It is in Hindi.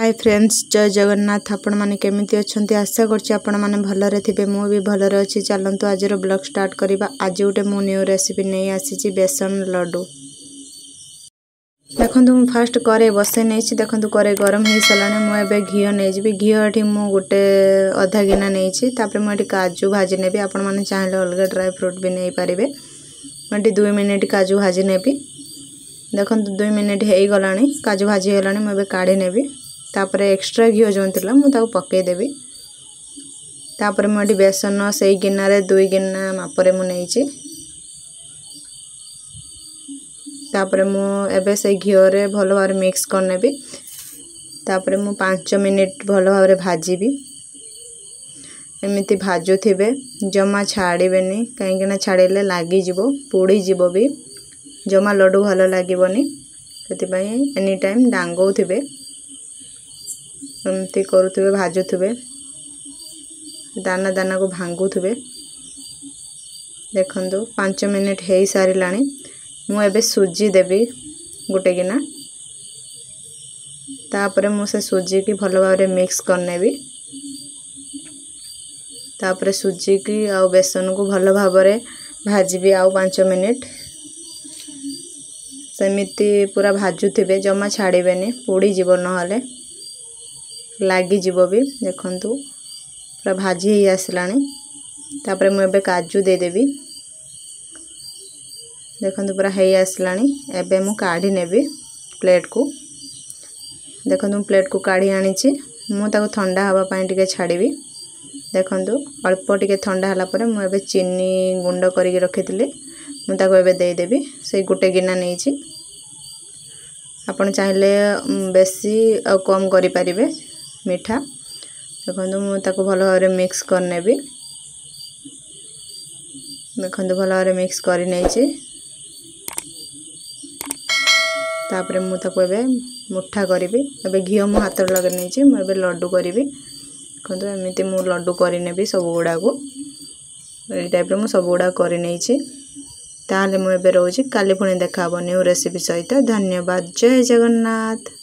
हाय फ्रेंड्स, जय जगन्नाथ। आपण माने केमिति अछंती? आशा करछि आपण माने भलरे थिबे। मो भी भलरे अछि। चलंतु आज रो ब्लॉग स्टार्ट करिबा। आज उटे मो न्यू रेसिपी नै आसीछि बेसन लड्डू। देखंतु मु फास्ट करे बसे नैछि। देखंतु करे गरम हे सलाने। मो एबे घियो नै जेबी। घियो एठी मु गोटे आधा गिना नैछि। तापर मो एठी काजू भाजी नेबी। आपण माने चाहिले अलग ड्राई फ्रूट भी नै पारिबे। मो एठी 2 मिनिट काजू भाजी नेबी। देखंतु 2 मिनिट हे गलानी। काजू भाजी गलानी। मो एबे काढी नेबी। तापर एक्स्ट्रा घियो जोन तिला मु ताको पके देबी। तापर मो एठी बेसन सेई गिन्ना रे 2 गिन्ना मापरे मु नैछि। तापर मु एबे सेई घियो रे भलो भाबरे मिक्स कर नेबी। तापर मु 5 मिनिट भलो भाबरे भाजीबी। एमिति भाजू थिबे, जमा छाड़ीबेनी। काहेकि छाड़ीले लागी जिवो, पोड़ी जिवो भी। जमा लड्डू भलो लागिबोनी। सेति पई एनी टाइम डांगौ थिबे। एमती करूथिबे, भाजुथिबे। दाना दाना को भांगुथिबे। देखंतु 5 मिनिट हे सारिलानी। मु एबे सुजी देबी गोटे गिना। तापर मु से सुजी की भलो भाबरे मिक्स करनेबी। तापर सुजी की आ बेसन को भलो भाबरे भाजीबी आउ 5 मिनिट। सेमिति पूरा भाजुथिबे, जमा छाड़ीबेनी, पोड़ी जीवो नहले लागी जीवो भी। देखंतु पूरा भाजी ही आसलानी। तापर मु एबे काजू दे देबी। देखंतु पूरा हे आसलानी। एबे मु काढी नेबी प्लेट को। देखंतु प्लेट को काढी आनीछि। मु ताको ठंडा हवा पई टिके छाड़ीबी। देखंतु अल्प टिके ठंडा हला परे मु एबे चीनी गुंड करिके रखिथिले मु ताको एबे दे देबी। से गुटे गिना नैछि। आपण चाहिले बेसी आ कम करि परिबे मीठा। देखंतु मु ताको भलो भाबरे मिक्स कर नेबी। देखंतु भलो भाबरे मिक्स करि नैछि। तापर मु ताको एबे मुठा करिबी। एबे घियो मु हाथ लगे नैछि। मु एबे लड्डू करिबी। देखंतु एमिति मु लड्डू करि नेबी सब गुडा को। ए टाइप रे मु सब गुडा करि नैछि। ताले मु एबे रहूछि। काली पुणी देखा हबो न्यू रेसिपी सहित। धन्यवाद। जय जगन्नाथ।